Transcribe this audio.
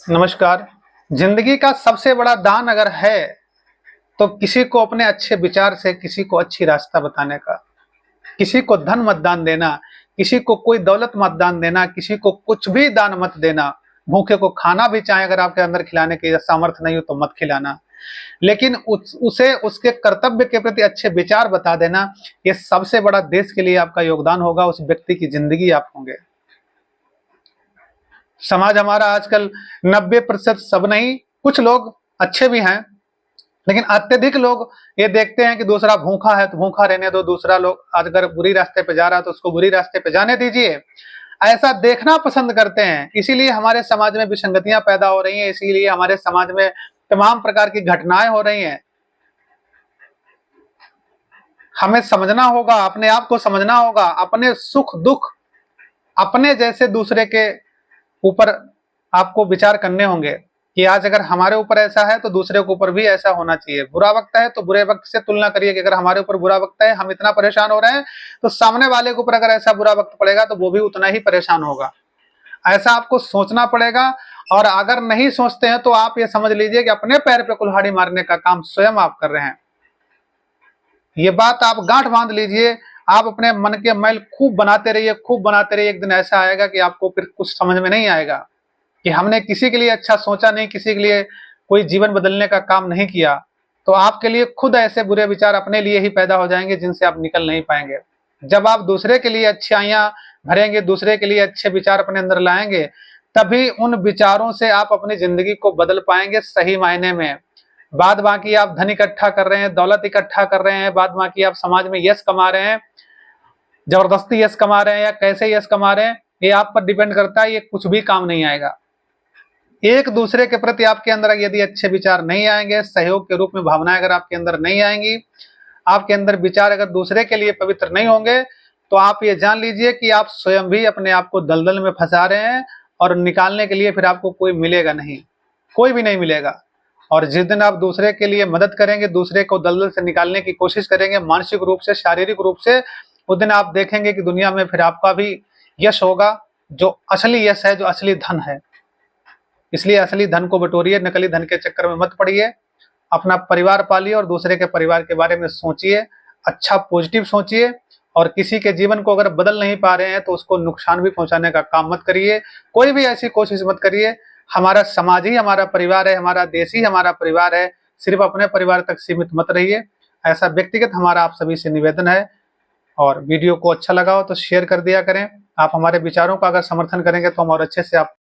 नमस्कार। जिंदगी का सबसे बड़ा दान अगर है तो किसी को अपने अच्छे विचार से किसी को अच्छी रास्ता बताने का, किसी को धन मत दान देना, किसी को कोई दौलत मत दान देना, किसी को कुछ भी दान मत देना। भूखे को खाना भी चाहे अगर आपके अंदर खिलाने की सामर्थ्य नहीं हो तो मत खिलाना, लेकिन उसे उसके कर्तव्य के प्रति अच्छे विचार बता देना। ये सबसे बड़ा देश के लिए आपका योगदान होगा, उस व्यक्ति की जिंदगी आप होंगे। समाज हमारा आजकल 90% सब नहीं, कुछ लोग अच्छे भी हैं, लेकिन अत्यधिक लोग ये देखते हैं कि दूसरा भूखा है तो भूखा रहने दो, दूसरा लोग अगर बुरी रास्ते पे जा रहा है तो उसको बुरी रास्ते पे जाने दीजिए। ऐसा देखना पसंद करते हैं, इसीलिए हमारे समाज में विसंगतियां पैदा हो रही हैं, इसीलिए हमारे समाज में तमाम प्रकार की घटनाएं हो रही हैं। हमें समझना होगा, अपने आप को समझना होगा, अपने सुख दुख अपने जैसे दूसरे के ऊपर आपको विचार करने होंगे कि आज अगर हमारे ऊपर ऐसा है तो दूसरे के ऊपर भी ऐसा होना चाहिए। बुरा वक्त है तो बुरे वक्त से तुलना करिए कि अगर हमारे ऊपर बुरा वक्त है, हम इतना परेशान हो रहे हैं, तो सामने वाले के ऊपर अगर ऐसा बुरा वक्त पड़ेगा तो वो भी उतना ही परेशान होगा। ऐसा आपको सोचना पड़ेगा। और अगर नहीं सोचते हैं तो आप ये समझ लीजिए कि अपने पैर पे कुल्हाड़ी मारने का काम स्वयं आप कर रहे हैं। ये बात आप गांठ बांध लीजिए। आप अपने मन के मैल खूब बनाते रहिए, खूब बनाते रहिए। एक दिन ऐसा आएगा कि आपको फिर कुछ समझ में नहीं आएगा कि हमने किसी के लिए अच्छा सोचा नहीं, किसी के लिए कोई जीवन बदलने का काम नहीं किया, तो आपके लिए खुद ऐसे बुरे विचार अपने लिए ही पैदा हो जाएंगे जिनसे आप निकल नहीं पाएंगे। जब आप दूसरे के लिए अच्छाइयां भरेंगे, दूसरे के लिए अच्छे विचार अपने अंदर लाएंगे, तभी उन विचारों से आप अपनी जिंदगी को बदल पाएंगे सही मायने में। बाद बाकी आप धन इकट्ठा कर रहे हैं, दौलत इकट्ठा कर रहे हैं, बाद बाकी आप समाज में यश कमा रहे हैं, जबरदस्ती यश कमा रहे हैं या कैसे यश कमा रहे हैं, ये आप पर डिपेंड करता है। ये कुछ भी काम नहीं आएगा। एक दूसरे के प्रति आपके अंदर यदि अच्छे विचार नहीं आएंगे, सहयोग के रूप में भावनाएं अगर आपके अंदर नहीं आएंगी, आपके अंदर विचार अगर दूसरे के लिए पवित्र नहीं होंगे, तो आप ये जान लीजिए कि आप स्वयं भी अपने आप को दलदल में फंसा रहे हैं और निकालने के लिए फिर आपको कोई मिलेगा नहीं, कोई भी नहीं मिलेगा। और जिस दिन आप दूसरे के लिए मदद करेंगे, दूसरे को दलदल से निकालने की कोशिश करेंगे मानसिक रूप से, शारीरिक रूप से, उस दिन आप देखेंगे कि दुनिया में फिर आपका भी यश होगा, जो असली यश है, जो असली धन है। इसलिए असली धन को बटोरिए, नकली धन के चक्कर में मत पड़िए। अपना परिवार पालिए और दूसरे के परिवार के बारे में सोचिए, अच्छा पॉजिटिव सोचिए। और किसी के जीवन को अगर बदल नहीं पा रहे हैं तो उसको नुकसान भी पहुंचाने का काम मत करिए, कोई भी ऐसी कोशिश मत करिए। हमारा समाज ही हमारा परिवार है, हमारा देश ही हमारा परिवार है, सिर्फ अपने परिवार तक सीमित मत रहिए। ऐसा व्यक्तिगत हमारा आप सभी से निवेदन है। और वीडियो को अच्छा लगा हो तो शेयर कर दिया करें। आप हमारे विचारों का अगर समर्थन करेंगे तो हम और अच्छे से आप